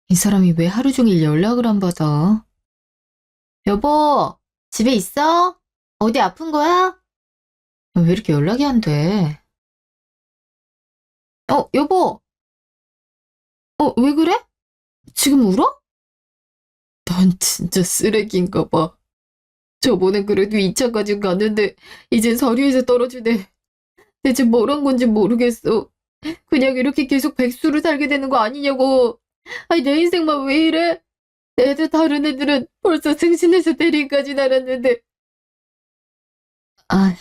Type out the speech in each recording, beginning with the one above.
이 사람이 왜 하루 종일 연락을 안 받아? 여보, 집에 있어? 어디 아픈 거야? 왜 이렇게 연락이 안 돼? 여보, 왜 그래? 지금 울어? 넌 진짜 쓰레기인가 봐. 저번엔 그래도 2차까지 갔는데, 이젠 서류에서 떨어지네. 대체 뭘 한 건지 모르겠어. 그냥 이렇게 계속 백수로 살게 되는 거 아니냐고. 아니, 내 인생만 왜 이래? 애들 다른 애들은 벌써 승진해서 대리까지 날았는데. 아,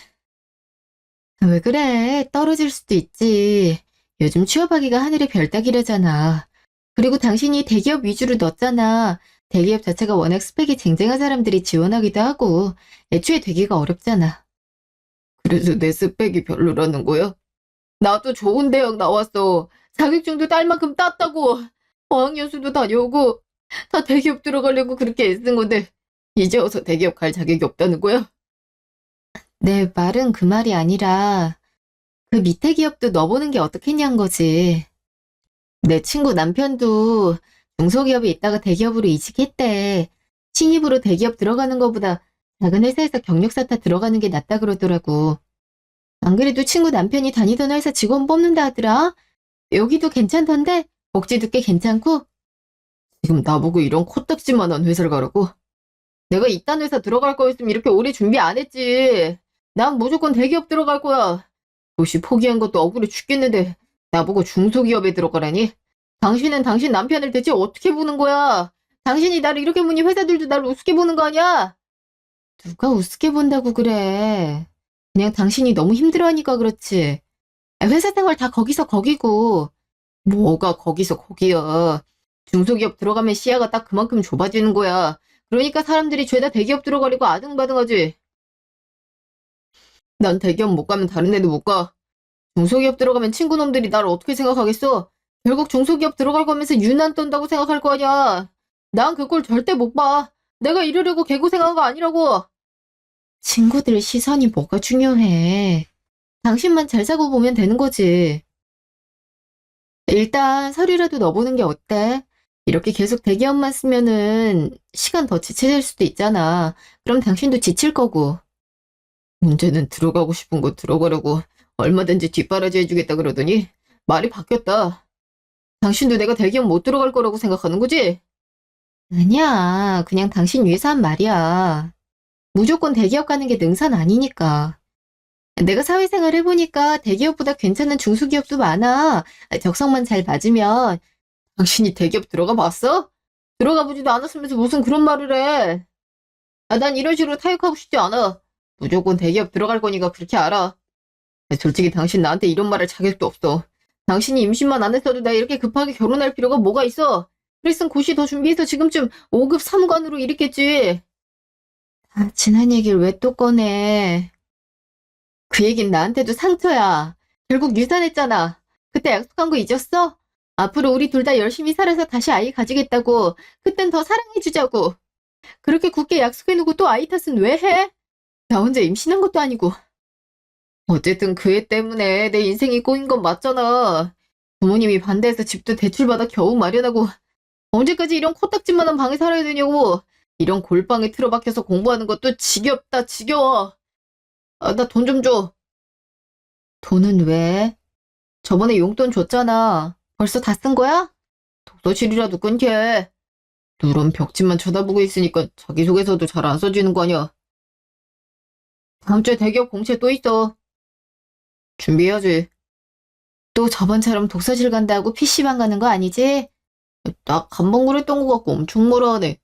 왜 그래? 떨어질 수도 있지. 요즘 취업하기가 하늘의 별 따기라잖아. 그리고 당신이 대기업 위주로 넣었잖아. 대기업 자체가 워낙 스펙이 쟁쟁한 사람들이 지원하기도 하고, 애초에 되기가 어렵잖아. 그래서 내 스펙이 별로라는 거야? 나도 좋은 대학 나왔어. 자격증도 딸 만큼 땄다고. 어학연수도 다녀오고, 다 대기업 들어가려고 그렇게 애쓴 건데, 이제 와서 대기업 갈 자격이 없다는 거야? 내 말은 그 말이 아니라, 그 밑에 기업도 넣어보는 게 어떻겠냐는 거지. 내 친구 남편도 중소기업에 있다가 대기업으로 이직했대. 신입으로 대기업 들어가는 것보다 작은 회사에서 경력사 타 들어가는 게 낫다 그러더라고. 안 그래도 친구 남편이 다니던 회사 직원 뽑는다 하더라. 여기도 괜찮던데? 복지도 꽤 괜찮고? 지금 나보고 이런 코딱지만한 회사를 가라고? 내가 이딴 회사 들어갈 거였으면 이렇게 오래 준비 안 했지. 난 무조건 대기업 들어갈 거야. 도시 포기한 것도 억울해 죽겠는데 나보고 중소기업에 들어가라니? 당신은 당신 남편을 대체 어떻게 보는 거야? 당신이 나를 이렇게 보니 회사들도 나를 우습게 보는 거 아니야? 누가 우습게 본다고 그래. 그냥 당신이 너무 힘들어하니까 그렇지. 회사 생활 다 거기서 거기고. 뭐가 거기서 거기야. 중소기업 들어가면 시야가 딱 그만큼 좁아지는 거야. 그러니까 사람들이 죄다 대기업 들어가려고 아등바등하지. 난 대기업 못 가면 다른 데도 못 가. 중소기업 들어가면 친구놈들이 나를 어떻게 생각하겠어? 결국 중소기업 들어갈 거면서 유난 떤다고 생각할 거 아니야. 난 그 꼴 절대 못 봐. 내가 이러려고 개고생한 거 아니라고. 친구들 시선이 뭐가 중요해. 당신만 잘 사고 보면 되는 거지. 일단 서류라도 넣어보는 게 어때? 이렇게 계속 대기업만 쓰면은 시간 더 지체될 수도 있잖아. 그럼 당신도 지칠 거고. 문제는 들어가고 싶은 곳 들어가려고 얼마든지 뒷바라지 해주겠다 그러더니 말이 바뀌었다. 당신도 내가 대기업 못 들어갈 거라고 생각하는 거지? 아니야. 그냥 당신 위해서 한 말이야. 무조건 대기업 가는 게 능사는 아니니까. 내가 사회생활 해보니까 대기업보다 괜찮은 중소기업도 많아. 적성만 잘 맞으면. 당신이 대기업 들어가 봤어? 들어가 보지도 않았으면서 무슨 그런 말을 해. 난 이런 식으로 타협하고 싶지 않아. 무조건 대기업 들어갈 거니까 그렇게 알아. 솔직히 당신 나한테 이런 말할 자격도 없어. 당신이 임신만 안 했어도 내가 이렇게 급하게 결혼할 필요가 뭐가 있어? 그랬으면 고시 더 준비해서 지금쯤 5급 사무관으로 일했겠지. 지난 얘기를 왜 또 꺼내? 그 얘긴 나한테도 상처야. 결국 유산했잖아. 그때 약속한 거 잊었어? 앞으로 우리 둘 다 열심히 살아서 다시 아이 가지겠다고. 그땐 더 사랑해주자고. 그렇게 굳게 약속해놓고 또 아이 탓은 왜 해? 나 혼자 임신한 것도 아니고. 어쨌든 그 애 때문에 내 인생이 꼬인 건 맞잖아. 부모님이 반대해서 집도 대출받아 겨우 마련하고 언제까지 이런 코딱지만한 방에 살아야 되냐고. 이런 골방에 틀어박혀서 공부하는 것도 지겹다 지겨워. 나 돈 좀 줘. 돈은 왜? 저번에 용돈 줬잖아. 벌써 다 쓴 거야? 독서실이라도 끊게. 누런 벽지만 쳐다보고 있으니까 자기소개서도 잘 안 써지는 거 아니야. 다음 주에 대기업 공채 또 있어. 준비해야지. 또 저번처럼 독서실 간다고 PC방 가는 거 아니지? 나 감봉 그랬던 거 같고 엄청 뭐라 하네.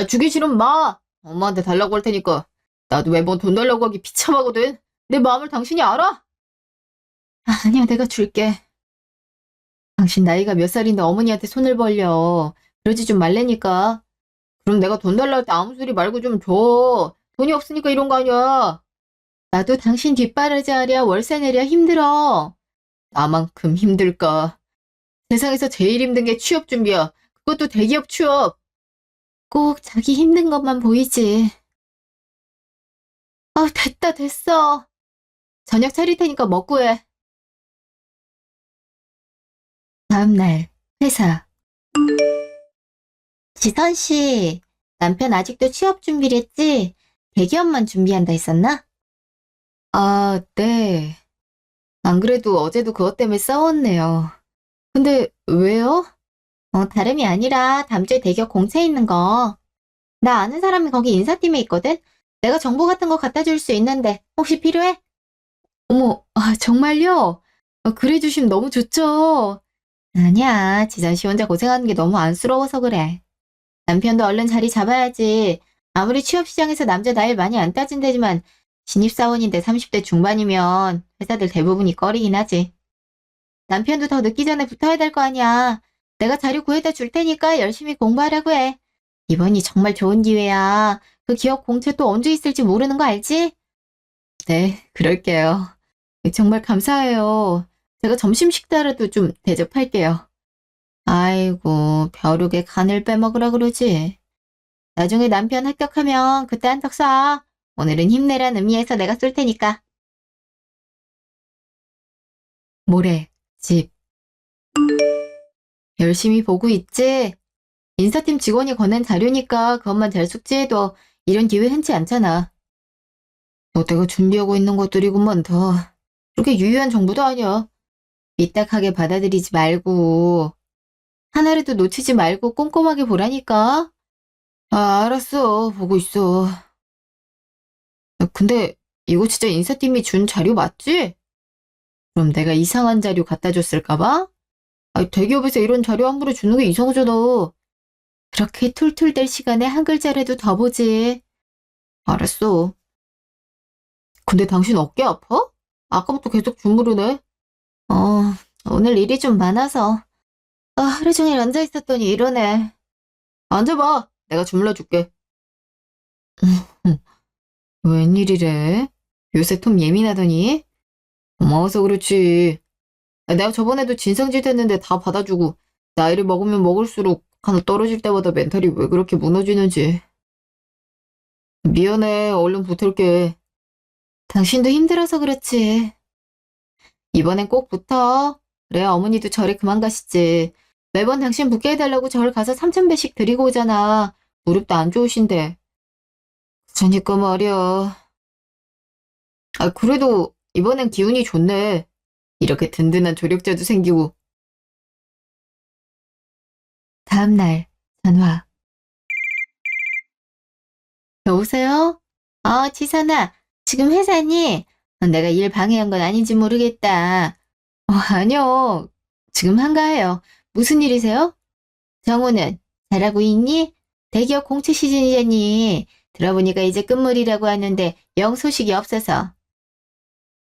주기 싫으면 마! 엄마한테 달라고 할 테니까. 나도 매번 돈 달라고 하기 비참하거든. 내 마음을 당신이 알아? 아니야, 내가 줄게. 당신 나이가 몇 살인데 어머니한테 손을 벌려. 그러지 좀 말래니까. 그럼 내가 돈 달라 할 때 아무 소리 말고 좀 줘. 돈이 없으니까 이런 거 아니야. 나도 당신 뒷바라지 하랴 월세 내랴 힘들어. 나만큼 힘들까. 세상에서 제일 힘든 게 취업 준비야. 그것도 대기업 취업. 꼭 자기 힘든 것만 보이지. 됐다, 됐어. 저녁 차릴 테니까 먹고 해. 다음 날, 회사. 지선 씨, 남편 아직도 취업 준비를 했지? 대기업만 준비한다 했었나? 아, 네. 안 그래도 어제도 그것 때문에 싸웠네요. 근데 왜요? 다름이 아니라 다음 주에 대기업 공채 있는 거. 나 아는 사람이 거기 인사팀에 있거든? 내가 정보 같은 거 갖다 줄 수 있는데 혹시 필요해? 어머, 아, 정말요? 그래 주시면 너무 좋죠. 아니야, 지선 씨 혼자 고생하는 게 너무 안쓰러워서 그래. 남편도 얼른 자리 잡아야지. 아무리 취업시장에서 남자 나이 많이 안 따진다지만 신입사원인데 30대 중반이면 회사들 대부분이 꺼리긴 하지. 남편도 더 늦기 전에 붙어야 될 거 아니야. 내가 자료 구해다 줄 테니까 열심히 공부하라고 해. 이번이 정말 좋은 기회야. 그 기업 공채 또 언제 있을지 모르는 거 알지? 네, 그럴게요. 정말 감사해요. 제가 점심 식사라도 좀 대접할게요. 아이고, 벼룩에 간을 빼먹으라 그러지. 나중에 남편 합격하면 그때 한턱 쏴. 오늘은 힘내란 의미에서 내가 쏠 테니까. 모레, 집. 열심히 보고 있지? 인사팀 직원이 건넨 자료니까 그것만 잘 숙지해도 이런 기회 흔치 않잖아. 너 내가 준비하고 있는 것들이구먼 더. 그렇게 유효한 정보도 아니야. 삐딱하게 받아들이지 말고 하나라도 놓치지 말고 꼼꼼하게 보라니까. 아, 알았어. 보고 있어. 야, 근데 이거 진짜 인사팀이 준 자료 맞지? 그럼 내가 이상한 자료 갖다 줬을까 봐? 아니, 대기업에서 이런 자료 함부로 주는 게 이상하잖아. 그렇게 툴툴댈 시간에 한 글자라도 더 보지. 알았어. 근데 당신 어깨 아파? 아까부터 계속 주무르네. 어, 오늘 일이 좀 많아서. 아, 하루 종일 앉아 있었더니 이러네. 앉아봐. 내가 주물러 줄게. 웬일이래? 요새 좀 예민하더니? 고마워서 그렇지. 아, 내가 저번에도 진상짓 했는데 다 받아주고 나이를 먹으면 먹을수록 하나 떨어질 때마다 멘탈이 왜 그렇게 무너지는지. 미안해. 얼른 붙을게. 당신도 힘들어서 그렇지. 이번엔 꼭 붙어. 그래야 어머니도 절에 그만 가시지. 매번 당신 붙게 해달라고 절 가서 3,000배씩 드리고 오잖아. 무릎도 안 좋으신데. 그러니까 말이야. 아, 그래도 이번엔 기운이 좋네. 이렇게 든든한 조력자도 생기고. 다음날 전화. 여보세요? 지선아. 지금 회사니? 내가 일 방해한 건 아닌지 모르겠다. 아니요. 지금 한가해요. 무슨 일이세요? 정우는 잘하고 있니? 대기업 공채 시즌이잖니. 들어보니까 이제 끝물이라고 하는데 영 소식이 없어서.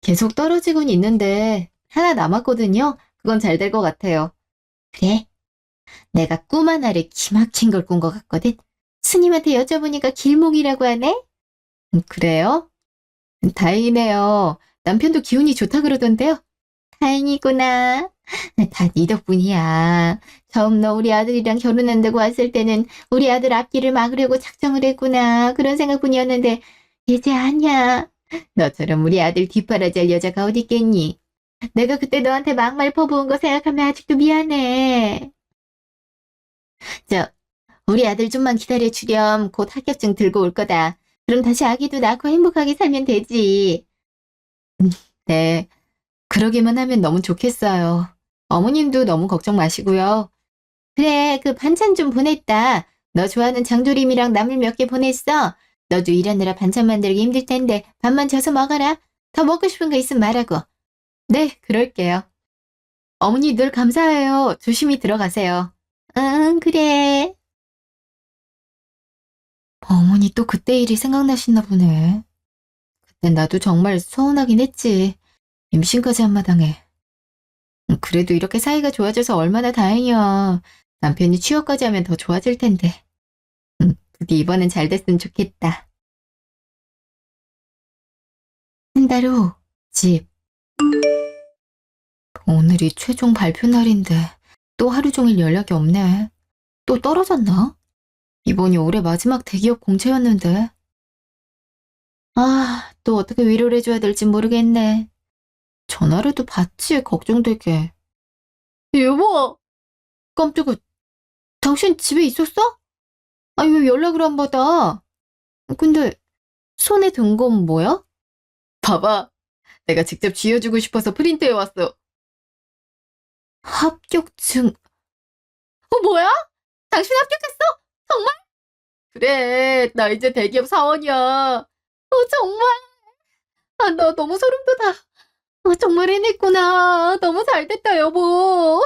계속 떨어지곤 있는데 하나 남았거든요. 그건 잘 될 것 같아요. 그래? 내가 꿈 하나를 기막힌 걸 꾼 것 같거든. 스님한테 여쭤보니까 길몽이라고 하네? 그래요? 다행이네요. 남편도 기운이 좋다 그러던데요. 다행이구나. 다 네 덕분이야. 처음 너 우리 아들이랑 결혼한다고 왔을 때는 우리 아들 앞길을 막으려고 작정을 했구나. 그런 생각뿐이었는데 이제 아니야. 너처럼 우리 아들 뒷바라지할 여자가 어디 있겠니? 내가 그때 너한테 막말 퍼부은 거 생각하면 아직도 미안해. 저, 우리 아들 좀만 기다려 주렴. 곧 합격증 들고 올 거다. 그럼 다시 아기도 낳고 행복하게 살면 되지. 네, 그러기만 하면 너무 좋겠어요. 어머님도 너무 걱정 마시고요. 그래, 그 반찬 좀 보냈다. 너 좋아하는 장조림이랑 나물 몇 개 보냈어. 너도 일하느라 반찬 만들기 힘들 텐데 밥만 져서 먹어라. 더 먹고 싶은 거 있으면 말하고. 네, 그럴게요. 어머니 늘 감사해요. 조심히 들어가세요. 응, 그래. 어머니 또 그때 일이 생각나시나 보네. 그땐 나도 정말 서운하긴 했지. 임신까지 한 마당에. 그래도 이렇게 사이가 좋아져서 얼마나 다행이야. 남편이 취업까지 하면 더 좋아질 텐데. 부디 이번엔 잘 됐으면 좋겠다. 한 달 후, 집. 오늘이 최종 발표 날인데 또 하루 종일 연락이 없네. 또 떨어졌나? 이번이 올해 마지막 대기업 공채였는데. 아, 또 어떻게 위로를 해줘야 될지 모르겠네. 전화라도 받지, 걱정되게. 여보! 깜짝아, 당신 집에 있었어? 아니, 왜 연락을 안 받아? 근데 손에 든 건 뭐야? 봐봐. 내가 직접 쥐어주고 싶어서 프린트해왔어. 합격증. 뭐야? 당신 합격했어? 정말? 그래, 나 이제 대기업 사원이야. 정말. 나 너무 소름 돋아. 정말 해냈구나. 너무 잘됐다, 여보.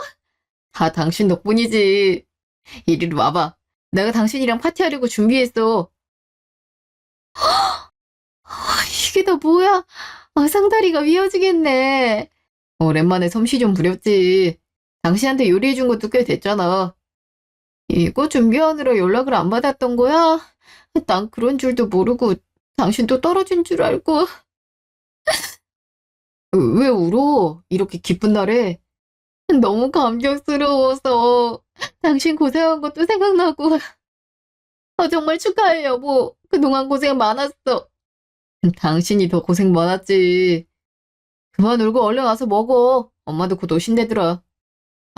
다 당신 덕분이지. 이리로 와봐. 내가 당신이랑 파티하려고 준비했어. 이게 다 뭐야? 상다리가 위어지겠네. 오랜만에 솜씨 좀 부렸지. 당신한테 요리해준 것도 꽤 됐잖아. 이거 준비하느라 연락을 안 받았던 거야? 난 그런 줄도 모르고 당신도 떨어진 줄 알고. 왜 울어? 이렇게 기쁜 날에. 너무 감격스러워서 당신 고생한 것도 생각나고. 정말 축하해, 여보. 그동안 고생 많았어. 당신이 더 고생 많았지. 그만 울고 얼른 와서 먹어. 엄마도 곧 오신대더라.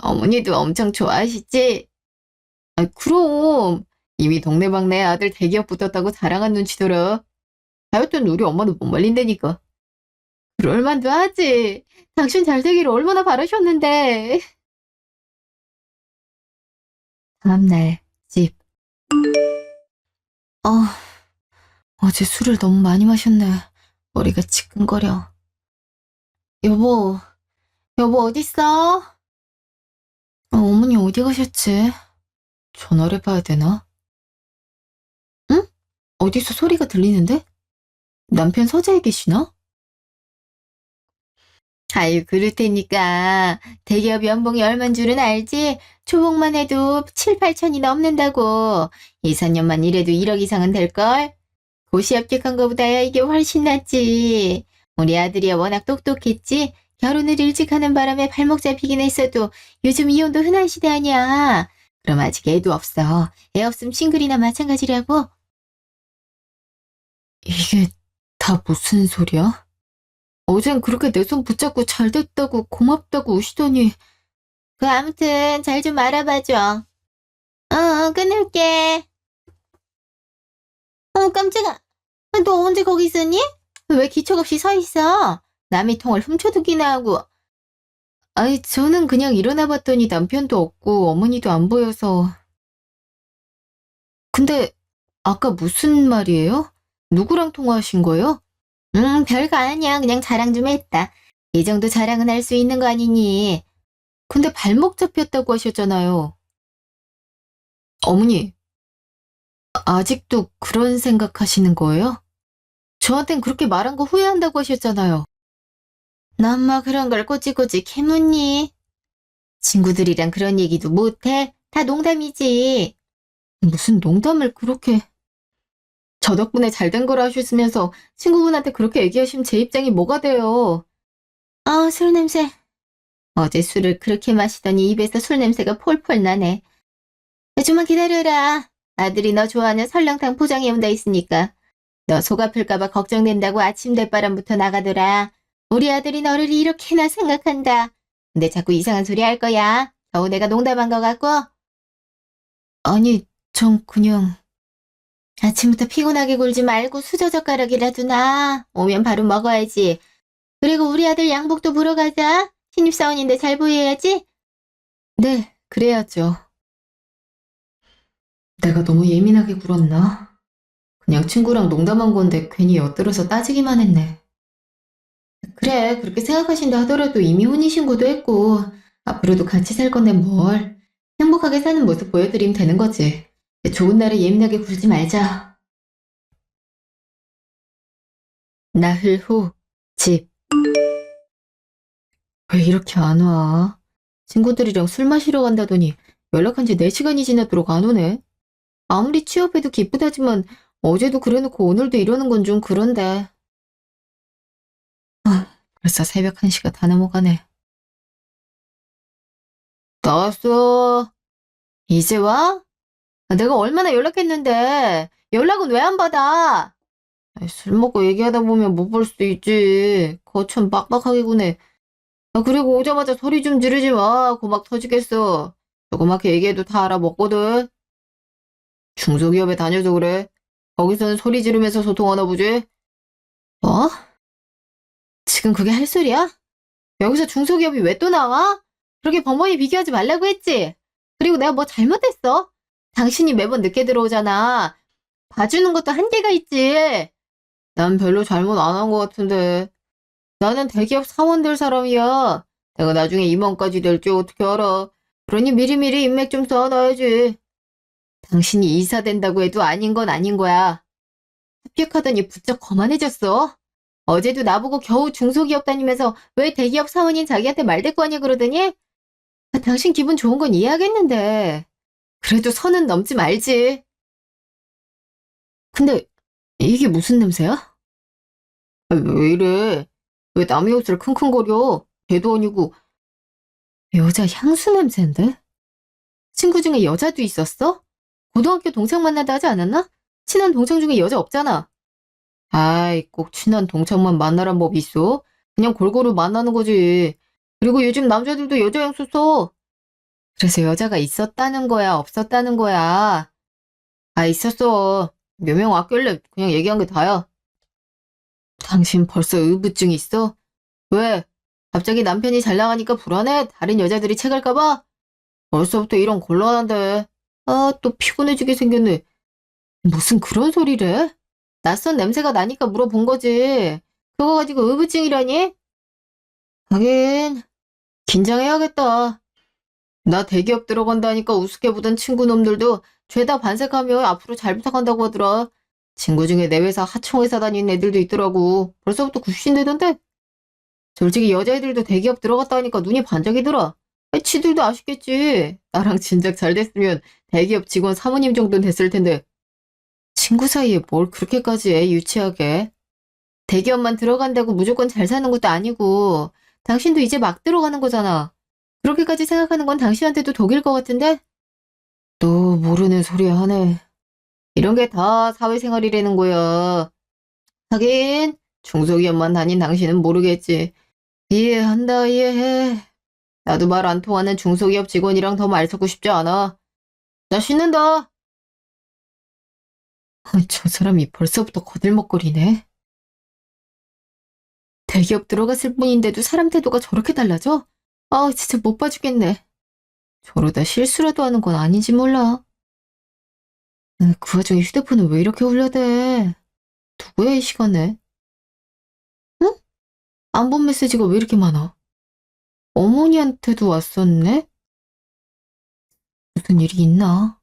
어머니도 엄청 좋아하시지? 그럼. 이미 동네방네 아들 대기업 붙었다고 자랑한 눈치더라. 하여튼 우리 엄마는 못 말린다니까. 그럴만도 하지. 당신 잘 되기를 얼마나 바라셨는데. 다음날 집. 어제 술을 너무 많이 마셨네. 머리가 지끈거려. 여보, 여보 어딨어? 어머니 어디 가셨지? 전화를 해봐야 되나? 응? 어디서 소리가 들리는데? 남편 서재에 계시나? 아유, 그럴 테니까. 대기업 연봉이 얼만 줄은 알지? 초봉만 해도 7, 8천이 넘는다고. 2, 3년만 일해도 1억 이상은 될걸? 고시 합격한 거보다야 이게 훨씬 낫지. 우리 아들이야 워낙 똑똑했지? 결혼을 일찍 하는 바람에 발목 잡히긴 했어도 요즘 이혼도 흔한 시대 아니야. 그럼 아직 애도 없어. 애 없음 싱글이나 마찬가지라고. 이게 다 무슨 소리야? 어젠 그렇게 내 손 붙잡고 잘 됐다고 고맙다고 우시더니. 아무튼 잘 좀 알아봐줘. 끊을게. 깜짝아. 너 언제 거기 있었니? 왜 기척 없이 서 있어? 남의 통을 훔쳐두기나 하고. 아니, 저는 그냥 일어나 봤더니 남편도 없고 어머니도 안 보여서. 근데 아까 무슨 말이에요? 누구랑 통화하신 거예요? 별거 아니야. 그냥 자랑 좀 했다. 이 정도 자랑은 할 수 있는 거 아니니. 근데 발목 잡혔다고 하셨잖아요. 어머니, 아직도 그런 생각하시는 거예요? 저한텐 그렇게 말한 거 후회한다고 하셨잖아요. 남마 그런 걸 꼬치꼬치 캐묻니? 친구들이랑 그런 얘기도 못해? 다 농담이지. 무슨 농담을 그렇게. 저 덕분에 잘 된 거라 하셨으면서 친구분한테 그렇게 얘기하시면 제 입장이 뭐가 돼요. 술 냄새. 어제 술을 그렇게 마시더니 입에서 술 냄새가 폴폴 나네. 좀만 기다려라. 아들이 너 좋아하는 설렁탕 포장해 온다 있으니까. 너 속 아플까봐 걱정된다고 아침 대바람부터 나가더라. 우리 아들이 너를 이렇게나 생각한다. 근데 자꾸 이상한 소리 할 거야. 겨우 내가 농담한 거 같고. 아니, 전 그냥. 아침부터 피곤하게 굴지 말고 수저젓가락이라도 놔. 오면 바로 먹어야지. 그리고 우리 아들 양복도 보러 가자. 신입사원인데 잘 보여야지. 네, 그래야죠. 내가 너무 예민하게 굴었나? 그냥 친구랑 농담한 건데 괜히 엿들어서 따지기만 했네. 그래, 그렇게 생각하신다 하더라도 이미 혼인신고도 했고 앞으로도 같이 살 건데 뭘. 행복하게 사는 모습 보여드리면 되는 거지. 좋은 날에 예민하게 굴지 말자. 나흘 후, 집. 왜 이렇게 안 와? 친구들이랑 술 마시러 간다더니 연락한 지 4시간이 지나도록 안 오네. 아무리 취업해도 기쁘다지만 어제도 그래놓고 오늘도 이러는 건 좀 그런데. 벌써 새벽 1시가 다 넘어가네. 나왔어. 이제 와? 내가 얼마나 연락했는데 연락은 왜 안 받아? 술 먹고 얘기하다 보면 못 볼 수도 있지. 거참 빡빡하게 구네. 그리고 오자마자 소리 좀 지르지 마. 고막 터지겠어. 조그맣게 얘기해도 다 알아먹거든. 중소기업에 다녀서 그래. 거기서는 소리 지르면서 소통하나 보지? 뭐? 지금 그게 할 소리야? 여기서 중소기업이 왜 또 나와? 그렇게 벙벙이 비교하지 말라고 했지? 그리고 내가 뭐 잘못했어? 당신이 매번 늦게 들어오잖아. 봐주는 것도 한계가 있지. 난 별로 잘못 안 한 것 같은데. 나는 대기업 사원 될 사람이야. 내가 나중에 임원까지 될 줄 어떻게 알아. 그러니 미리미리 인맥 좀 쌓아놔야지. 당신이 이사 된다고 해도 아닌 건 아닌 거야. 합격하더니 부쩍 거만해졌어. 어제도 나보고 겨우 중소기업 다니면서 왜 대기업 사원인 자기한테 말대꾸하냐 그러더니 당신 기분 좋은 건 이해하겠는데 그래도 선은 넘지 말지. 근데 이게 무슨 냄새야? 왜 이래? 왜 남의 옷을 킁킁거려? 걔도 아니고 여자 향수 냄새인데? 친구 중에 여자도 있었어? 고등학교 동창 만나다 하지 않았나? 친한 동창 중에 여자 없잖아. 아이, 꼭 친한 동창만 만나란 법이 있어? 그냥 골고루 만나는 거지. 그리고 요즘 남자들도 여자 향수 써. 그래서 여자가 있었다는 거야, 없었다는 거야. 아, 있었어. 몇 명 왔길래 그냥 얘기한 게 다야. 당신 벌써 의부증 있어? 왜? 갑자기 남편이 잘 나가니까 불안해? 다른 여자들이 채갈까 봐? 벌써부터 이런 곤란한데. 아, 또 피곤해지게 생겼네. 무슨 그런 소리래? 낯선 냄새가 나니까 물어본 거지. 그거 가지고 의부증이라니? 하긴, 긴장해야겠다. 나 대기업 들어간다니까 우습게 보던 친구 놈들도 죄다 반색하며 앞으로 잘 부탁한다고 하더라. 친구 중에 내 회사 하청회사 다니는 애들도 있더라고. 벌써부터 굽신대던데? 솔직히 여자애들도 대기업 들어갔다 하니까 눈이 반짝이더라. 치들도 아쉽겠지. 나랑 진작 잘 됐으면 대기업 직원 사모님 정도는 됐을 텐데. 친구 사이에 뭘 그렇게까지 해, 유치하게. 대기업만 들어간다고 무조건 잘 사는 것도 아니고, 당신도 이제 막 들어가는 거잖아. 그렇게까지 생각하는 건 당신한테도 독일 것 같은데? 또 모르는 소리 하네. 이런 게 다 사회생활이라는 거야. 하긴, 중소기업만 다닌 당신은 모르겠지. 이해한다, 이해해. 나도 말 안 통하는 중소기업 직원이랑 더 말 섞고 싶지 않아. 나 씻는다. 저 사람이 벌써부터 거들먹거리네. 대기업 들어갔을 뿐인데도 사람 태도가 저렇게 달라져? 아, 진짜 못 봐주겠네. 저러다 실수라도 하는 건 아닌지 몰라. 그 와중에 휴대폰은 왜 이렇게 울려대? 누구야, 이 시간에? 응? 안 본 메시지가 왜 이렇게 많아? 어머니한테도 왔었네? 무슨 일이 있나?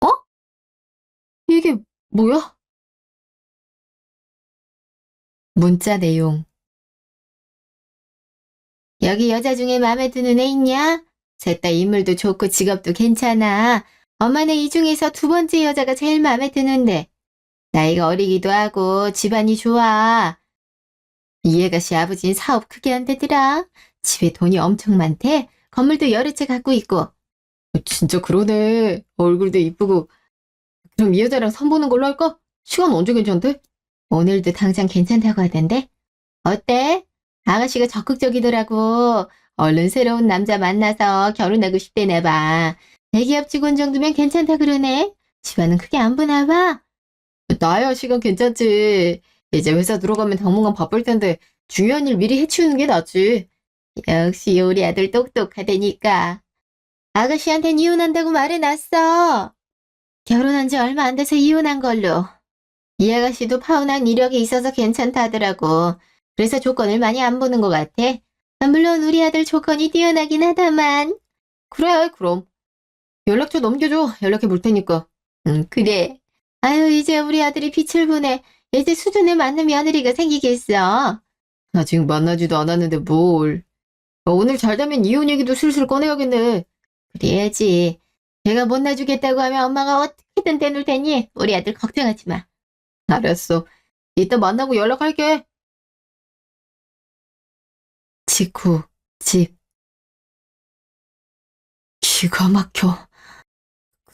어? 이게 뭐야? 문자 내용. 여기 여자 중에 마음에 드는 애 있냐? 셋 다 인물도 좋고 직업도 괜찮아. 엄마는 이 중에서 두 번째 여자가 제일 마음에 드는데. 나이가 어리기도 하고 집안이 좋아. 이 아가씨 아버지는 사업 크게 한대더라. 집에 돈이 엄청 많대. 건물도 여러 채 갖고 있고. 진짜 그러네. 얼굴도 이쁘고. 그럼 이 여자랑 선보는 걸로 할까? 시간 언제 괜찮대? 오늘도 당장 괜찮다고 하던데. 어때? 아가씨가 적극적이더라고. 얼른 새로운 남자 만나서 결혼하고 싶대나 봐. 대기업 직원 정도면 괜찮다 그러네. 집안은 크게 안 보나 봐. 나야 시간 괜찮지. 이제 회사 들어가면 당분간 바쁠 텐데 중요한 일 미리 해치우는 게 낫지. 역시 우리 아들 똑똑하다니까. 아가씨한텐 이혼한다고 말해놨어. 결혼한 지 얼마 안 돼서 이혼한 걸로. 이 아가씨도 파혼한 이력이 있어서 괜찮다 하더라고. 그래서 조건을 많이 안 보는 것 같아. 물론 우리 아들 조건이 뛰어나긴 하다만. 그래, 그럼. 연락처 넘겨줘. 연락해 볼 테니까. 그래. 아유, 이제 우리 아들이 빛을 보네. 이제 수준에 맞는 며느리가 생기겠어. 아직 만나지도 않았는데 뭘. 오늘 잘 되면 이혼 얘기도 슬슬 꺼내야겠네. 그래야지. 내가 못 놔주겠다고 하면 엄마가 어떻게든 떼놓을 테니 우리 아들 걱정하지 마. 알았어. 이따 만나고 연락할게. 직후, 집. 기가 막혀.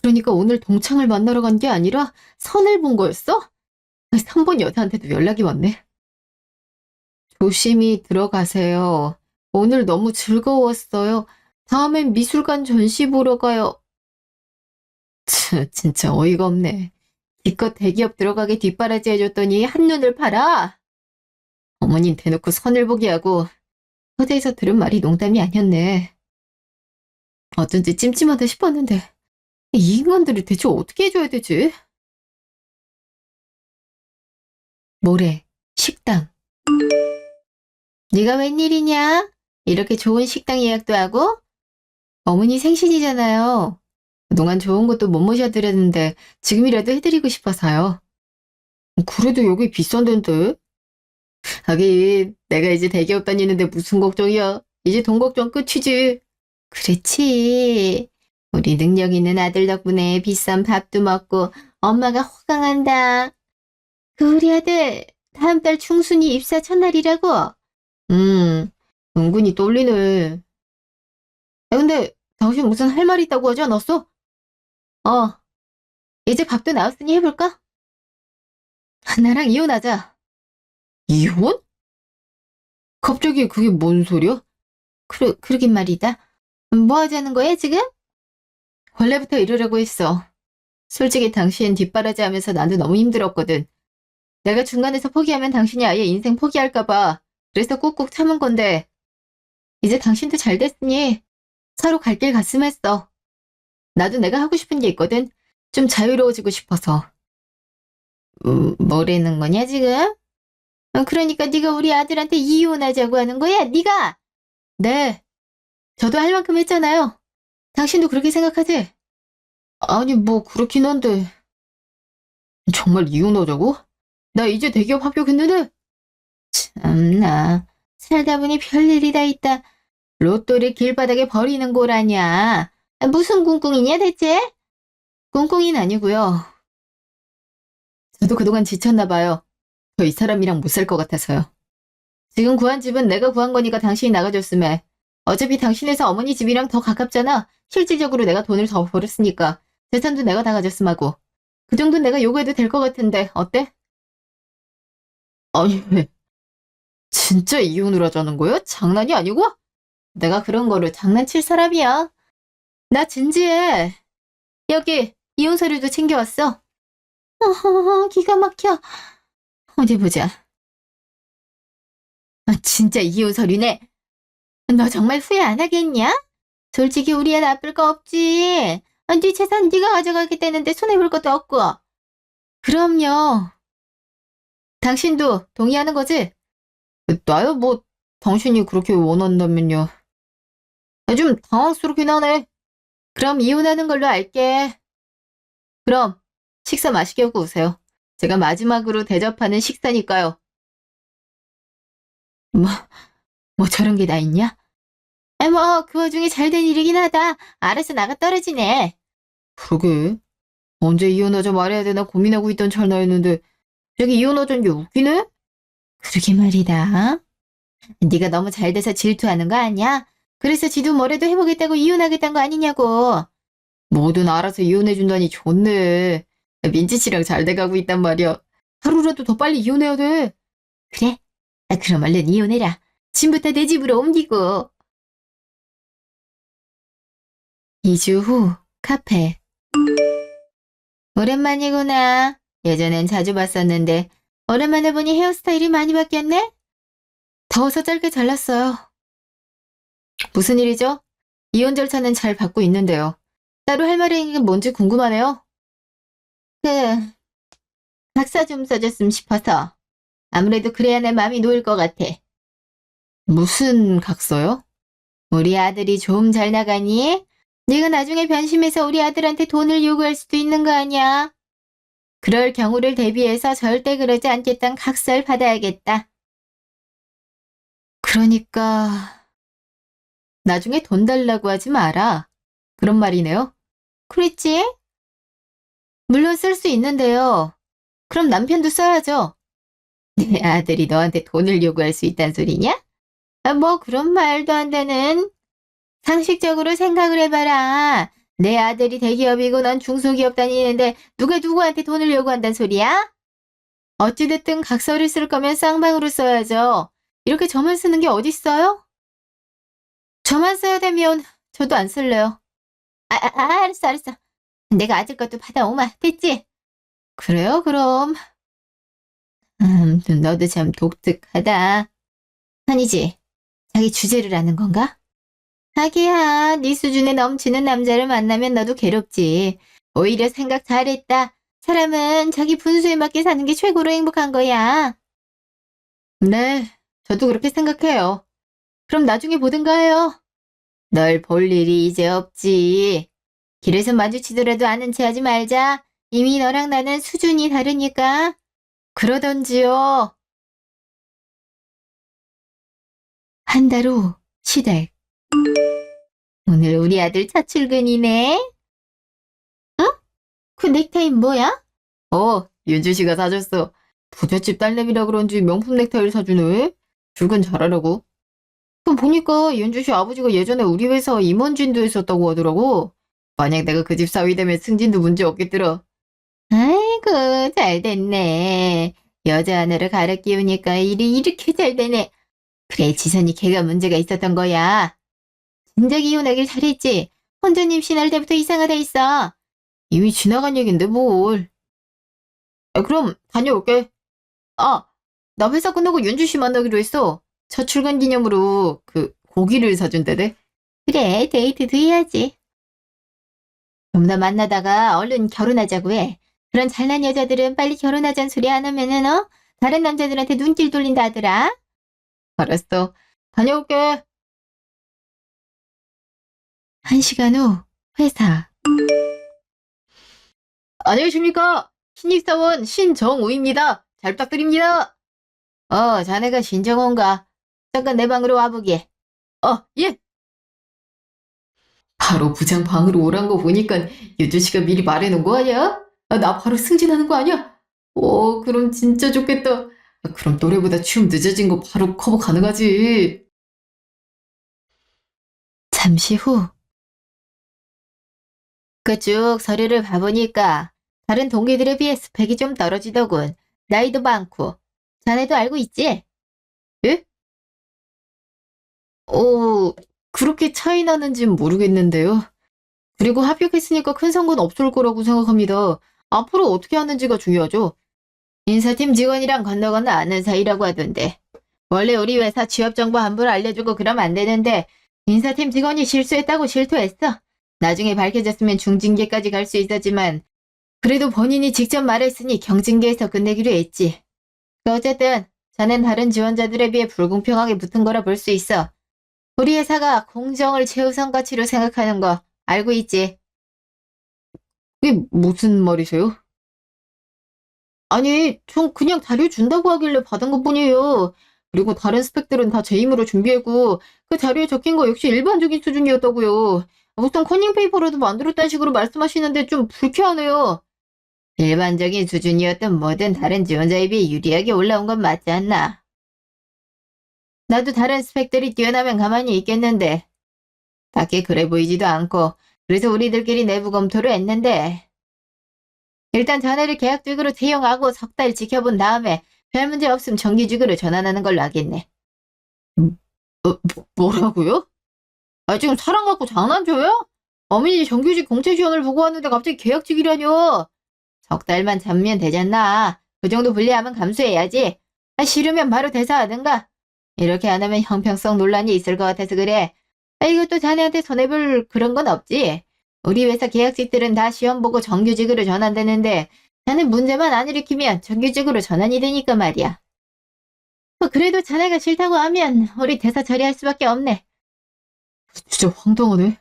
그러니까 오늘 동창을 만나러 간 게 아니라 선을 본 거였어? 3번 여자한테도 연락이 왔네. 조심히 들어가세요. 오늘 너무 즐거웠어요. 다음엔 미술관 전시 보러 가요. 진짜 어이가 없네. 기껏 대기업 들어가게 뒷바라지 해줬더니 한눈을 팔아. 어머닌 대놓고 선을 보게 하고 서재에서 들은 말이 농담이 아니었네. 어쩐지 찜찜하다 싶었는데 이 인간들을 대체 어떻게 해줘야 되지? 모레 식당. 네가 웬일이냐? 이렇게 좋은 식당 예약도 하고? 어머니 생신이잖아요. 그동안 좋은 것도 못 모셔드렸는데 지금이라도 해드리고 싶어서요. 그래도 여기 비싼 데인데? 하긴 내가 이제 대기업 다니는데 무슨 걱정이야. 이제 돈 걱정 끝이지. 그렇지. 우리 능력 있는 아들 덕분에 비싼 밥도 먹고 엄마가 호강한다. 그 우리 아들 다음 달 중순이 입사 첫날이라고? 은근히 떨리네. 근데 당신 무슨 할 말 있다고 하지 않았어? 어, 이제 밥도 나왔으니 해볼까? 나랑 이혼하자. 이혼? 갑자기 그게 뭔 소리야? 그러긴 말이다. 뭐 하자는 거야, 지금? 원래부터 이러려고 했어. 솔직히 당신 뒷바라지 하면서 나도 너무 힘들었거든. 내가 중간에서 포기하면 당신이 아예 인생 포기할까봐. 그래서 꾹꾹 참은 건데, 이제 당신도 잘 됐으니 서로 갈 길 갔으면 했어. 나도 내가 하고 싶은 게 있거든. 좀 자유로워지고 싶어서. 뭐라는 거냐, 지금? 그러니까 네가 우리 아들한테 이혼하자고 하는 거야, 네가? 네, 저도 할 만큼 했잖아요. 당신도 그렇게 생각하지? 아니, 뭐 그렇긴 한데. 정말 이혼하자고? 나 이제 대기업 합격했는데? 참나, 살다 보니 별일이 다 있다. 로또를 길바닥에 버리는 꼴아냐. 무슨 꿍꿍이냐 대체? 꿍꿍이는 아니고요. 저도 그동안 지쳤나 봐요. 저 이 사람이랑 못 살 것 같아서요. 지금 구한 집은 내가 구한 거니까 당신이 나가줬으면. 어차피 당신에서 어머니 집이랑 더 가깝잖아. 실질적으로 내가 돈을 더 벌었으니까. 재산도 내가 다 가졌음 하고. 그 정도는 내가 요구해도 될 것 같은데 어때? 아니 왜 진짜 이혼을 하자는 거야? 장난이 아니고? 내가 그런 거를 장난칠 사람이야. 나 진지해. 여기 이혼 서류도 챙겨왔어. 기가 막혀. 어디 보자. 진짜 이혼 서류네. 너 정말 후회 안 하겠냐? 솔직히 우리 애 나쁠 거 없지. 네 재산 네가 가져가겠다는데 손해볼 것도 없고. 그럼요. 당신도 동의하는 거지? 나야 뭐 당신이 그렇게 원한다면요. 좀 당황스럽긴 하네. 그럼 이혼하는 걸로 알게. 그럼 식사 맛있게 하고 오세요. 제가 마지막으로 대접하는 식사니까요. 뭐, 뭐 저런 게 다 있냐? 뭐 그 와중에 잘 된 일이긴 하다. 알아서 나가 떨어지네. 그러게. 언제 이혼하자 말해야 되나 고민하고 있던 찰나였는데 갑자기 이혼하자는 게 웃기네? 그러게 말이다. 네가 너무 잘 돼서 질투하는 거 아니야? 그래서 지도 뭐라도 해보겠다고 이혼하겠다는 거 아니냐고. 뭐든 알아서 이혼해준다니 좋네. 민지 씨랑 잘 돼가고 있단 말이야. 하루라도 더 빨리 이혼해야 돼. 그래? 그럼 얼른 이혼해라. 짐부터 내 집으로 옮기고. 2주 후 카페. 오랜만이구나. 예전엔 자주 봤었는데 오랜만에 보니 헤어스타일이 많이 바뀌었네? 더워서 짧게 잘랐어요. 무슨 일이죠? 이혼 절차는 잘 받고 있는데요. 따로 할 말이 뭔지 궁금하네요. 그, 각서 좀 써줬으면 싶어서. 아무래도 그래야 내 마음이 놓일 것 같아. 무슨 각서요? 우리 아들이 좀 잘 나가니? 네가 나중에 변심해서 우리 아들한테 돈을 요구할 수도 있는 거 아니야? 그럴 경우를 대비해서 절대 그러지 않겠단 각서를 받아야겠다. 그러니까 나중에 돈 달라고 하지 마라. 그런 말이네요. 그랬지? 물론 쓸 수 있는데요. 그럼 남편도 써야죠. 네 아들이 너한테 돈을 요구할 수 있단 소리냐? 뭐 그런 말도 안 되는. 상식적으로 생각을 해봐라. 내 아들이 대기업이고 넌 중소기업 다니는데 누가 누구한테 돈을 요구한단 소리야? 어찌됐든 각서를 쓸 거면 쌍방으로 써야죠. 이렇게 저만 쓰는 게 어딨어요? 저만 써야 되면 저도 안 쓸래요. 알았어. 내가 아들 것도 받아오마. 됐지? 그래요, 그럼. 너도 참 독특하다. 아니지. 자기 주제를 아는 건가? 하기야, 네 수준에 넘치는 남자를 만나면 너도 괴롭지. 오히려 생각 잘했다. 사람은 자기 분수에 맞게 사는 게 최고로 행복한 거야. 네, 저도 그렇게 생각해요. 그럼 나중에 보든가 해요. 널 볼 일이 이제 없지. 길에서 마주치더라도 아는 체 하지 말자. 이미 너랑 나는 수준이 다르니까. 그러던지요. 한 달 후, 시댁. 오늘 우리 아들 첫 출근이네. 응? 그 넥타이는 뭐야? 윤주 씨가 사줬어. 부잣집 딸내미라 그런지 명품 넥타이를 사주네. 출근 잘하라고. 그 보니까 윤주 씨 아버지가 예전에 우리 회사 임원진도 했었다고 하더라고. 만약 내가 그 집 사위 되면 승진도 문제 없겠더라. 아이고, 잘 됐네. 여자 하나를 갈아 끼우니까 일이 이렇게 잘 되네. 그래, 지선이 걔가 문제가 있었던 거야. 진작 이혼하길 잘했지. 혼자님 임신할 때부터 이상하다 했어. 이미 지나간 얘긴데 뭘. 그럼 다녀올게. 아, 나 회사 끝나고 윤주 씨 만나기로 했어. 첫 출근 기념으로 그 고기를 사준대대. 그래, 데이트도 해야지. 좀 더 만나다가 얼른 결혼하자고 해. 그런 잘난 여자들은 빨리 결혼하자는 소리 안 하면은 다른 남자들한테 눈길 돌린다 하더라. 알았어. 다녀올게. 1시간 후 회사. 안녕하십니까. 신입사원 신정우입니다. 잘 부탁드립니다. 자네가 신정우인가? 잠깐 내 방으로 와보게. 예. 바로 부장 방으로 오란 거 보니까 유주 씨가 미리 말해놓은 거 아니야? 나 바로 승진하는 거 아니야? 그럼 진짜 좋겠다. 그럼 노래보다 춤 늦어진 거 바로 커버 가능하지. 잠시 후. 쭉 서류를 봐보니까 다른 동기들에 비해 스펙이 좀 떨어지더군. 나이도 많고. 자네도 알고 있지? 예? 그렇게 차이 나는진 모르겠는데요. 그리고 합격했으니까 큰 상관 없을 거라고 생각합니다. 앞으로 어떻게 하는지가 중요하죠. 인사팀 직원이랑 건너 아는 사이라고 하던데. 원래 우리 회사 취업정보 함부로 알려주고 그러면 안 되는데 인사팀 직원이 실수했다고 실토했어. 나중에 밝혀졌으면 중징계까지 갈 수 있었지만 그래도 본인이 직접 말했으니 경징계에서 끝내기로 했지. 어쨌든 자넨 다른 지원자들에 비해 불공평하게 붙은 거라 볼 수 있어. 우리 회사가 공정을 최우선 가치로 생각하는 거 알고 있지? 그게 무슨 말이세요? 아니, 전 그냥 자료 준다고 하길래 받은 것뿐이에요. 그리고 다른 스펙들은 다 제 힘으로 준비했고 그 자료에 적힌 거 역시 일반적인 수준이었다고요. 무슨 커닝페이퍼라도 만들었다는 식으로 말씀하시는데 좀 불쾌하네요. 일반적인 수준이었던 뭐든 다른 지원자에 비해 유리하게 올라온 건 맞지 않나? 나도 다른 스펙들이 뛰어나면 가만히 있겠는데 딱히 그래 보이지도 않고 그래서 우리들끼리 내부 검토를 했는데 일단 자네를 계약직으로 채용하고 석 달 지켜본 다음에 별 문제 없음 정규직으로 전환하는 걸로 하겠네. 뭐라고요? 지금 사람 갖고 장난쳐요? 어머니 정규직 공채 지원을 보고 왔는데 갑자기 계약직이라뇨. 석 달만 잡으면 되잖아. 그 정도 불리하면 감수해야지. 싫으면 바로 퇴사하든가. 이렇게 안 하면 형평성 논란이 있을 것 같아서 그래. 이것도 자네한테 손해볼 그런 건 없지. 우리 회사 계약직들은 다 시험 보고 정규직으로 전환되는데 자네 문제만 안 일으키면 정규직으로 전환이 되니까 말이야. 그래도 자네가 싫다고 하면 우리 퇴사 처리할 수밖에 없네. 진짜 황당하네.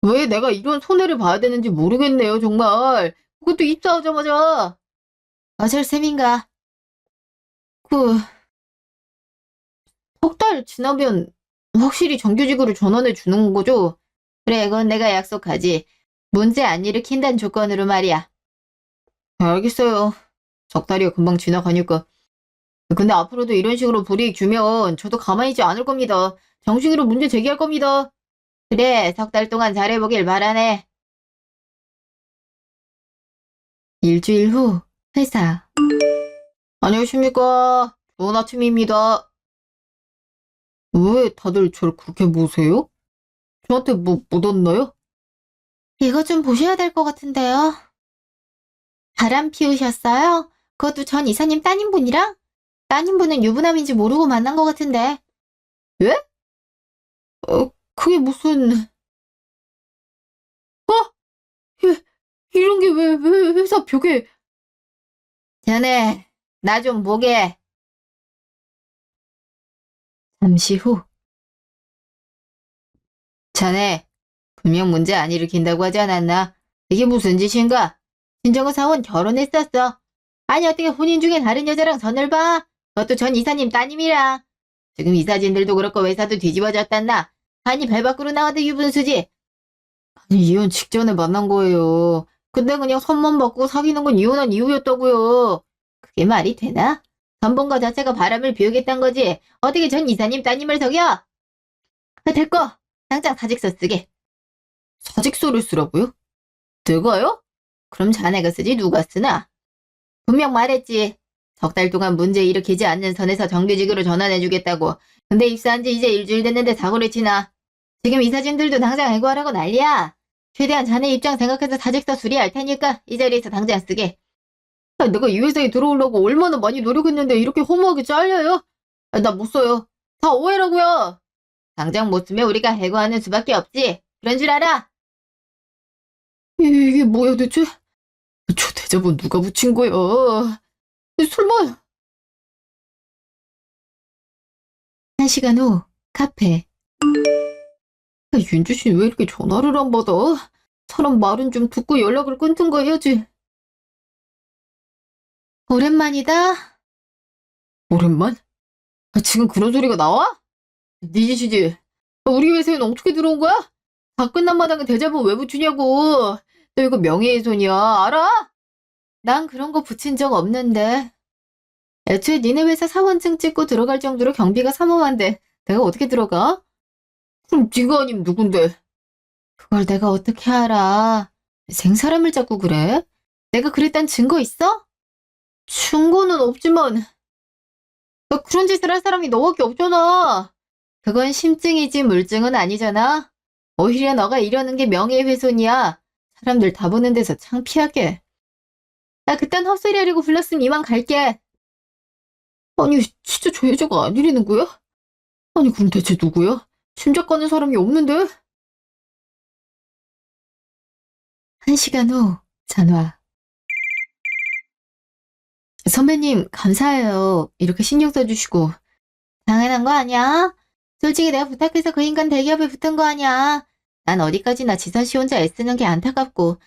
왜 내가 이런 손해를 봐야 되는지 모르겠네요, 정말. 그것도 입사하자마자. 어쩔 셈인가. 그, 석 달 지나면 확실히 정규직으로 전환해 주는 거죠? 그래, 그건 내가 약속하지. 문제 안 일으킨다는 조건으로 말이야. 알겠어요. 석 달이야 금방 지나가니까. 근데 앞으로도 이런 식으로 불이익 주면 저도 가만히 있지 않을 겁니다. 정식으로 문제 제기할 겁니다. 그래, 석 달 동안 잘해보길 바라네. 일주일 후, 회사. 안녕하십니까. 좋은 아침입니다. 왜 다들 저를 그렇게 보세요? 저한테 뭐 묻었나요? 이거 좀 보셔야 될 것 같은데요. 바람 피우셨어요? 그것도 전 이사님 따님분이랑? 따님분은 유부남인지 모르고 만난 것 같은데. 예? 그게 무슨... 이- 이런 게 왜 회사 벽에... 자네, 나 좀 보게. 잠시 후. 자네, 분명 문제 안 일으킨다고 하지 않았나? 이게 무슨 짓인가? 진정은 사원 결혼했었어. 아니 어떻게 혼인 중에 다른 여자랑 전을 봐? 그것도 전 이사님 따님이랑. 지금 이 사진들도 그렇고 회사도 뒤집어졌단다. 아니 발 밖으로 나와도 유분수지. 아니 이혼 직전에 만난 거예요. 근데 그냥 손만 받고 사귀는 건 이혼한 이유였다고요. 그게 말이 되나? 전본거 자체가 바람을 피우겠다는 거지. 어떻게 전 이사님 따님을 속여? 됐고 당장 사직서 쓰게. 사직서를 쓰라고요? 내가요? 그럼 자네가 쓰지 누가 쓰나? 분명 말했지. 석 달 동안 문제 일으키지 않는 선에서 정규직으로 전환해주겠다고. 근데 입사한 지 이제 일주일 됐는데 사고를 치나. 지금 이 사진들도 당장 해고하라고 난리야. 최대한 자네 입장 생각해서 사직서 수리할 테니까 이 자리에서 당장 쓰게. 내가 이 회사에 들어오려고 얼마나 많이 노력했는데 이렇게 허무하게 잘려요? 나 못 써요. 다 오해라고요. 당장 못 쓰면 우리가 해고하는 수밖에 없지. 그런 줄 알아? 이게 뭐야 대체? 저 대자본 누가 붙인 거야? 설마... 한 시간 후 카페. 윤주 씨는 왜 이렇게 전화를 안 받아? 사람 말은 좀 듣고 연락을 끊든가 해야지. 오랜만이다. 오랜만? 지금 그런 소리가 나와? 네 짓이지. 우리 회사엔 어떻게 들어온 거야? 다 끝난 마당에 대자본 왜 붙이냐고. 너 이거 명예훼손이야. 알아? 난 그런 거 붙인 적 없는데. 애초에 니네 회사 사원증 찍고 들어갈 정도로 경비가 삼엄한데 내가 어떻게 들어가? 그럼 네가 아니면 누군데? 그걸 내가 어떻게 알아? 생사람을 잡고 그래? 내가 그랬단 증거 있어? 증거는 없지만 너 그런 짓을 할 사람이 너밖에 없잖아. 그건 심증이지 물증은 아니잖아. 오히려 너가 이러는 게 명예훼손이야. 사람들 다 보는 데서 창피하게. 나 그딴 헛소리 하려고 불렀으면 이만 갈게. 아니 진짜 저 여자가 아니라는 거야? 아니 그럼 대체 누구야? 짐작 가는 사람이 없는데? 한 시간 후 전화. 선배님 감사해요. 이렇게 신경 써주시고. 당연한 거 아니야? 솔직히 내가 부탁해서 그 인간 대기업에 붙은 거 아니야. 난 어디까지나 지선 씨 혼자 애쓰는 게 안타깝고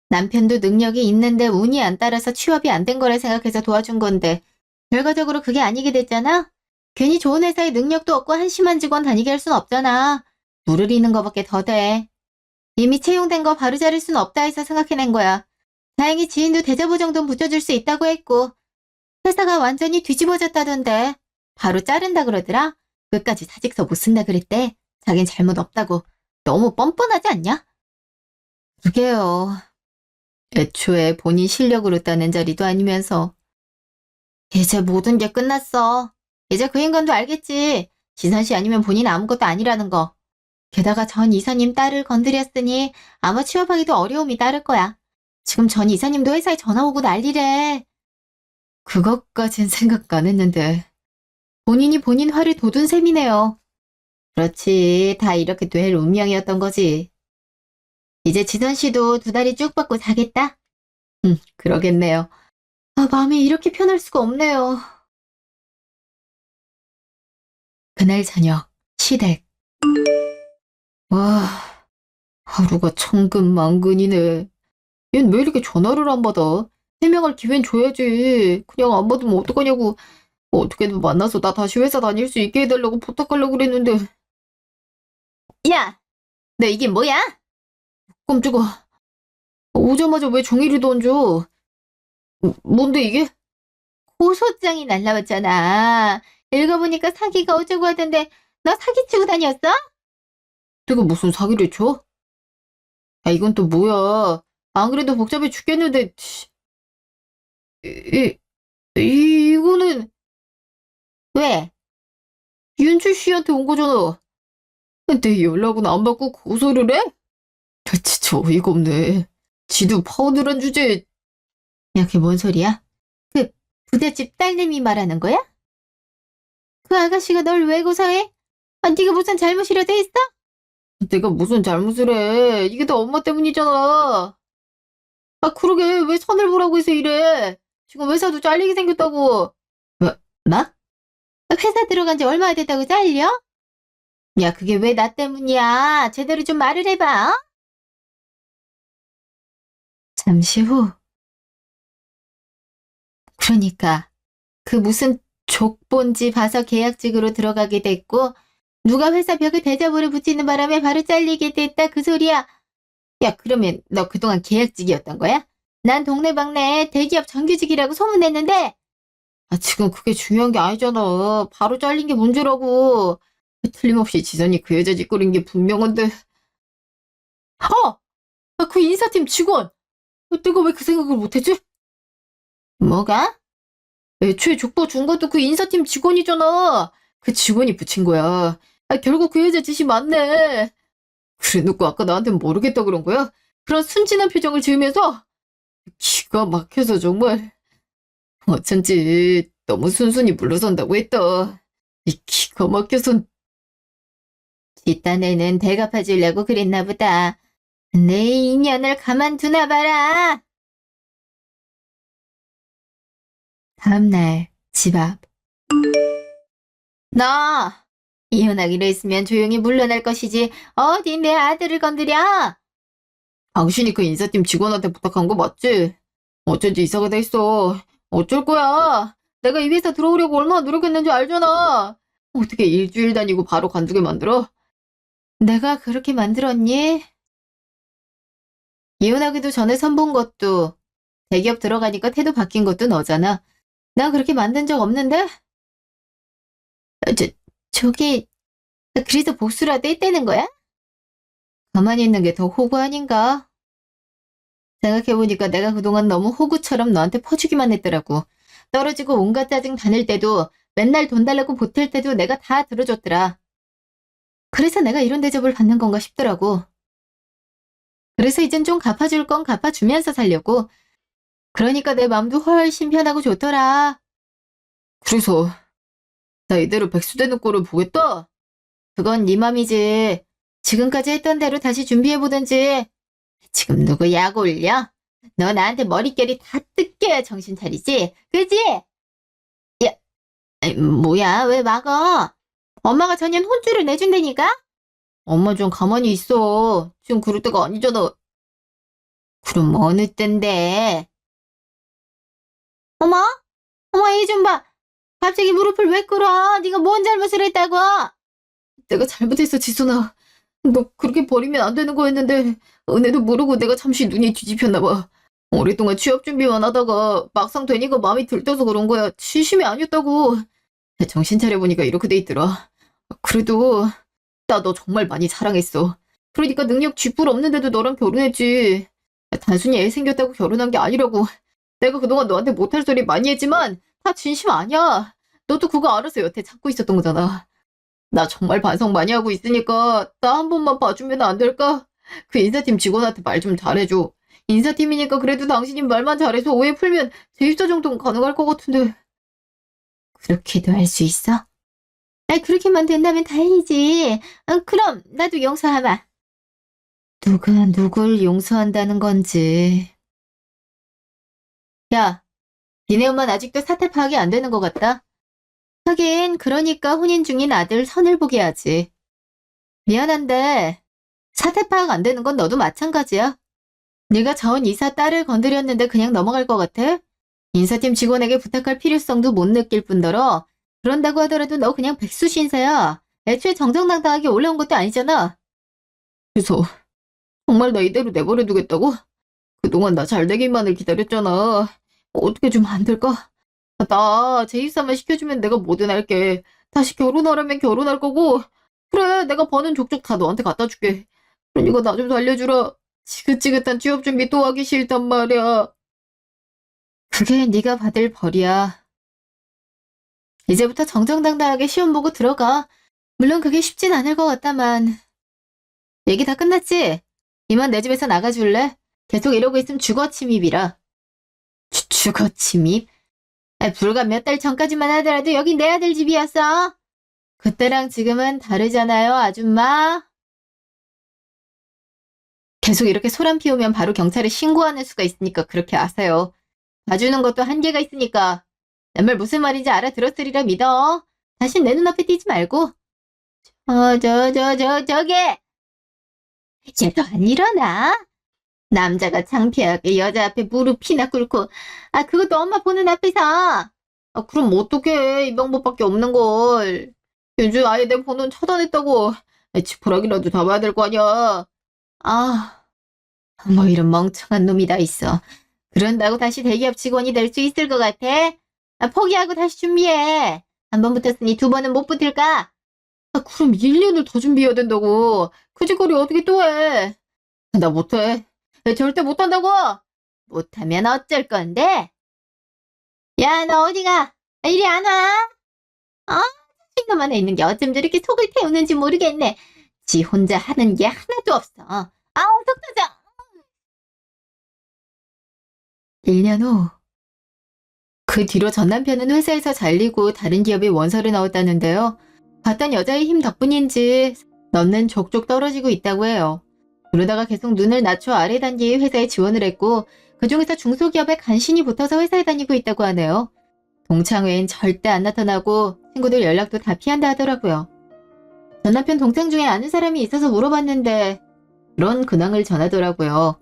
남편도 능력이 있는데 운이 안 따라서 취업이 안 된 거라 생각해서 도와준 건데 결과적으로 그게 아니게 됐잖아? 괜히 좋은 회사에 능력도 없고 한심한 직원 다니게 할 순 없잖아. 물을 이는 거밖에 더 돼. 이미 채용된 거 바로 자를 순 없다 해서 생각해낸 거야. 다행히 지인도 대자보 정도는 붙여줄 수 있다고 했고 회사가 완전히 뒤집어졌다던데 바로 자른다 그러더라. 끝까지 사직서 못 쓴다 그랬대. 자긴 잘못 없다고. 너무 뻔뻔하지 않냐? 그게요. 애초에 본인 실력으로 따낸 자리도 아니면서. 이제 모든 게 끝났어. 이제 그 인간도 알겠지. 지선 씨 아니면 본인 아무것도 아니라는 거. 게다가 전 이사님 딸을 건드렸으니 아마 취업하기도 어려움이 따를 거야. 지금 전 이사님도 회사에 전화 오고 난리래. 그것까진 생각 안 했는데. 본인이 본인 화를 돋운 셈이네요. 그렇지. 다 이렇게 될 운명이었던 거지. 이제 지선 씨도 두 다리 쭉 뻗고 자겠다? 그러겠네요. 마음이 이렇게 편할 수가 없네요. 그날 저녁, 시댁. 와, 하루가 천근만근이네. 얜 왜 이렇게 전화를 안 받아? 해명할 기회는 줘야지. 그냥 안 받으면 어떡하냐고. 어떻게든 만나서 나 다시 회사 다닐 수 있게 해달라고 부탁하려고 그랬는데. 야! 너 이게 뭐야? 깜짝아. 오자마자 왜 종이를 던져? 뭔데 이게? 고소장이 날라왔잖아. 읽어보니까 사기가 어쩌고 하던데 너 사기치고 다녔어? 내가 무슨 사기를 쳐? 이건 또 뭐야. 안 그래도 복잡해 죽겠는데. 이, 이거는 왜? 윤주 씨한테 온 거잖아. 내 연락은 안 받고 고소를 해? 진짜 어이가 없네. 지도 파혼이란 주제에. 야, 그게 뭔 소리야? 그 부잣집 딸내미 말하는 거야? 그 아가씨가 널 왜 고사해? 아, 네가 무슨 잘못이라도 했어? 내가 무슨 잘못을 해. 이게 다 엄마 때문이잖아. 아, 그러게. 왜 선을 보라고 해서 이래. 지금 회사도 잘리게 생겼다고. 뭐, 나? 회사 들어간 지 얼마나 됐다고 잘려? 야, 그게 왜 나 때문이야? 제대로 좀 말을 해봐. 잠시 후. 그러니까 그 무슨 족본지 봐서 계약직으로 들어가게 됐고 누가 회사 벽에 대자보를 붙이는 바람에 바로 잘리게 됐다 그 소리야. 야, 그러면 너 그동안 계약직이었던 거야? 난 동네방네 대기업 정규직이라고 소문냈는데. 아, 지금 그게 중요한 게 아니잖아. 바로 잘린 게 문제라고. 틀림없이 지선이 그 여자 짓거린 게 분명한데. 그 인사팀 직원! 내가 왜 그 생각을 못했지? 뭐가? 애초에 족보 준 것도 그 인사팀 직원이잖아. 그 직원이 붙인 거야. 아, 결국 그 여자 짓이 맞네. 그래 놓고 아까 나한텐 모르겠다 그런 거야? 그런 순진한 표정을 지으면서 기가 막혀서 정말 어쩐지 너무 순순히 물러선다고 했다. 이 기가 막혀서. 뒷단에는 대갚아주려고 그랬나 보다. 내 인연을 가만두나 봐라. 다음날 집 앞. 너 이혼하기로 했으면 조용히 물러날 것이지 어디 내 아들을 건드려? 당신이 그 인사팀 직원한테 부탁한 거 맞지? 어쩐지 이사가 됐어. 어쩔 거야. 내가 이 회사 들어오려고 얼마나 노력했는지 알잖아. 어떻게 일주일 다니고 바로 관두게 만들어? 내가 그렇게 만들었니? 이혼하기도 전에 선본 것도 대기업 들어가니까 태도 바뀐 것도 너잖아. 나 그렇게 만든 적 없는데? 저기 그래서 복수라도 했다는 거야? 가만히 있는 게 더 호구 아닌가? 생각해보니까 내가 그동안 너무 호구처럼 너한테 퍼주기만 했더라고. 떨어지고 온갖 짜증 다닐 때도 맨날 돈 달라고 보탤 때도 내가 다 들어줬더라. 그래서 내가 이런 대접을 받는 건가 싶더라고. 그래서 이젠 좀 갚아줄 건 갚아주면서 살려고. 그러니까 내 맘도 훨씬 편하고 좋더라. 그래서 나 이대로 백수되는 꼴을 보겠다? 그건 네 맘이지. 지금까지 했던 대로 다시 준비해보든지. 지금 누구 약 올려? 너 나한테 머릿결이 다 뜯겨야 정신 차리지? 그지? 야, 뭐야, 왜 막어? 엄마가 전년 혼쭐을 내준다니까? 엄마 좀 가만히 있어. 지금 그럴 때가 아니잖아. 그럼 어느 땐데? 어머? 어머, 얘 좀 봐. 갑자기 무릎을 왜 꿇어? 네가 뭔 잘못을 했다고? 내가 잘못했어, 지순아. 너 그렇게 버리면 안 되는 거였는데 은혜도 모르고 내가 잠시 눈이 뒤집혔나 봐. 오랫동안 취업 준비만 하다가 막상 되니까 마음이 들떠서 그런 거야. 진심이 아니었다고. 정신 차려보니까 이렇게 돼 있더라. 그래도 나 너 정말 많이 사랑했어. 그러니까 능력 쥐뿔 없는데도 너랑 결혼했지. 단순히 애 생겼다고 결혼한 게 아니라고. 내가 그동안 너한테 못할 소리 많이 했지만 다 진심 아니야. 너도 그거 알아서 여태 참고 있었던 거잖아. 나 정말 반성 많이 하고 있으니까 나 한 번만 봐주면 안 될까? 그 인사팀 직원한테 말 좀 잘해줘. 인사팀이니까 그래도 당신이 말만 잘해서 오해 풀면 재입사 정도는 가능할 것 같은데. 그렇게도 할 수 있어? 아, 그렇게만 된다면 다행이지. 그럼 나도 용서하마. 누가 누굴 용서한다는 건지. 야, 니네 엄마는 아직도 사태 파악이 안 되는 것 같다. 하긴 그러니까 혼인 중인 아들 선을 보게 하지. 미안한데 사태 파악 안 되는 건 너도 마찬가지야. 네가 전 이사 딸을 건드렸는데 그냥 넘어갈 것 같아? 인사팀 직원에게 부탁할 필요성도 못 느낄 뿐더러 그런다고 하더라도 너 그냥 백수 신세야. 애초에 정정당당하게 올라온 것도 아니잖아. 그래서 정말 나 이대로 내버려 두겠다고? 그동안 나 잘 되기만을 기다렸잖아. 어떻게 좀 안 될까? 나 재입사만 시켜주면 내가 뭐든 할게. 다시 결혼하려면 결혼할 거고. 그래, 내가 버는 족족 다 너한테 갖다 줄게. 그러니까 나 좀 살려주라. 지긋지긋한 취업 준비 또 하기 싫단 말이야. 그게 네가 받을 벌이야. 이제부터 정정당당하게 시험 보고 들어가. 물론 그게 쉽진 않을 것 같다만. 얘기 다 끝났지? 이만 내 집에서 나가줄래? 계속 이러고 있으면 주거 침입이라. 주거 침입? 불과 몇 달 전까지만 하더라도 여긴 내 아들 집이었어. 그때랑 지금은 다르잖아요, 아줌마. 계속 이렇게 소란 피우면 바로 경찰에 신고하는 수가 있으니까 그렇게 아세요. 봐주는 것도 한계가 있으니까. 내 말 무슨 말인지 알아들었으리라 믿어. 다신 내 눈앞에 띄지 말고. 저기! 얘도 안 일어나? 남자가 창피하게 여자 앞에 무릎이나 꿇고, 그것도 엄마 보는 앞에서. 그럼 어떡해. 이 방법밖에 없는 걸. 요즘 아예 내 번호는 차단했다고. 지푸라기라도 잡아야 될 거 아니야. 뭐 이런 멍청한 놈이 다 있어. 그런다고 다시 대기업 직원이 될 수 있을 것 같아? 포기하고 다시 준비해. 한 번 붙었으니 두 번은 못 붙을까? 그럼 1년을 더 준비해야 된다고. 그 짓거리 어떻게 또 해? 나 못해. 절대 못한다고. 못하면 어쩔 건데? 야, 너 어디가? 이리 안 와? 자신감 안에 있는 게 어쩜 저렇게 속을 태우는지 모르겠네. 지 혼자 하는 게 하나도 없어. 속 터져. 1년 후. 그 뒤로 전 남편은 회사에서 잘리고 다른 기업에 원서를 넣었다는데요. 봤던 여자의 힘 덕분인지 넘는 족족 떨어지고 있다고 해요. 그러다가 계속 눈을 낮춰 아래 단계의 회사에 지원을 했고 그중에서 중소기업에 간신히 붙어서 회사에 다니고 있다고 하네요. 동창 외엔 절대 안 나타나고 친구들 연락도 다 피한다 하더라고요. 전 남편 동창 중에 아는 사람이 있어서 물어봤는데 그런 근황을 전하더라고요.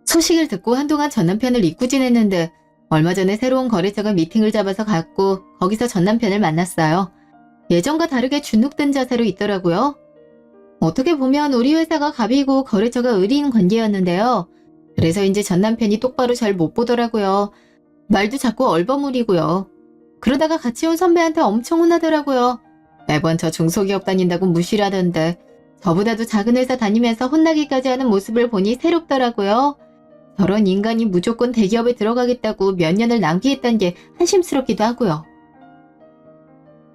소식을 듣고 한동안 전 남편을 잊고 지냈는데 얼마 전에 새로운 거래처가 미팅을 잡아서 갔고 거기서 전 남편을 만났어요. 예전과 다르게 주눅든 자세로 있더라고요. 어떻게 보면 우리 회사가 갑이고 거래처가 을인 관계였는데요. 그래서인지 전 남편이 똑바로 잘 못 보더라고요. 말도 자꾸 얼버무리고요. 그러다가 같이 온 선배한테 엄청 혼나더라고요. 매번 저 중소기업 다닌다고 무시를 하던데 저보다도 작은 회사 다니면서 혼나기까지 하는 모습을 보니 새롭더라고요. 저런 인간이 무조건 대기업에 들어가겠다고 몇 년을 낭비했다는 게 한심스럽기도 하고요.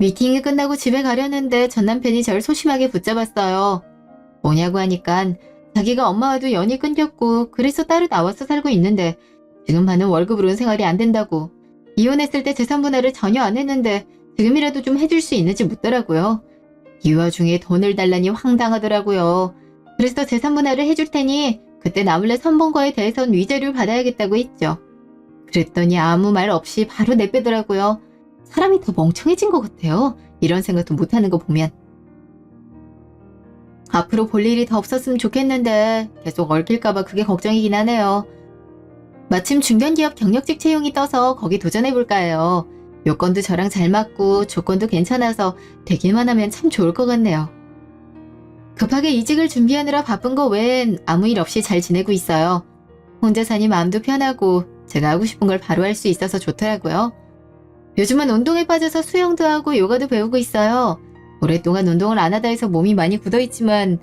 미팅이 끝나고 집에 가려는데 전 남편이 저를 소심하게 붙잡았어요. 뭐냐고 하니까 자기가 엄마와도 연이 끊겼고 그래서 따로 나와서 살고 있는데 지금 받는 월급으로는 생활이 안 된다고. 이혼했을 때 재산분할을 전혀 안 했는데 지금이라도 좀 해줄 수 있는지 묻더라고요. 이 와중에 돈을 달라니 황당하더라고요. 그래서 재산분할을 해줄 테니 그때 나 몰래 선본거에 대해선 위자료를 받아야겠다고 했죠. 그랬더니 아무 말 없이 바로 내빼더라고요. 사람이 더 멍청해진 것 같아요. 이런 생각도 못하는 거 보면. 앞으로 볼 일이 더 없었으면 좋겠는데 계속 얽힐까봐 그게 걱정이긴 하네요. 마침 중견기업 경력직 채용이 떠서 거기 도전해볼까 해요. 요건도 저랑 잘 맞고 조건도 괜찮아서 되기만 하면 참 좋을 것 같네요. 급하게 이직을 준비하느라 바쁜 거 외엔 아무 일 없이 잘 지내고 있어요. 혼자 사니 마음도 편하고 제가 하고 싶은 걸 바로 할 수 있어서 좋더라고요. 요즘은 운동에 빠져서 수영도 하고 요가도 배우고 있어요. 오랫동안 운동을 안 하다 해서 몸이 많이 굳어있지만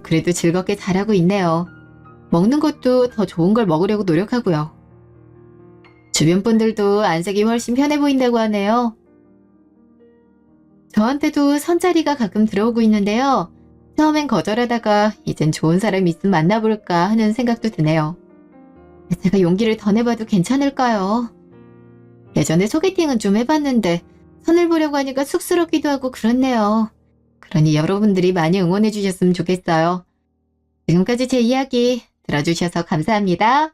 그래도 즐겁게 잘하고 있네요. 먹는 것도 더 좋은 걸 먹으려고 노력하고요. 주변 분들도 안색이 훨씬 편해 보인다고 하네요. 저한테도 선자리가 가끔 들어오고 있는데요. 처음엔 거절하다가 이젠 좋은 사람이 있으면 만나볼까 하는 생각도 드네요. 제가 용기를 더 내봐도 괜찮을까요? 예전에 소개팅은 좀 해봤는데 선을 보려고 하니까 쑥스럽기도 하고 그렇네요. 그러니 여러분들이 많이 응원해 주셨으면 좋겠어요. 지금까지 제 이야기 들어주셔서 감사합니다.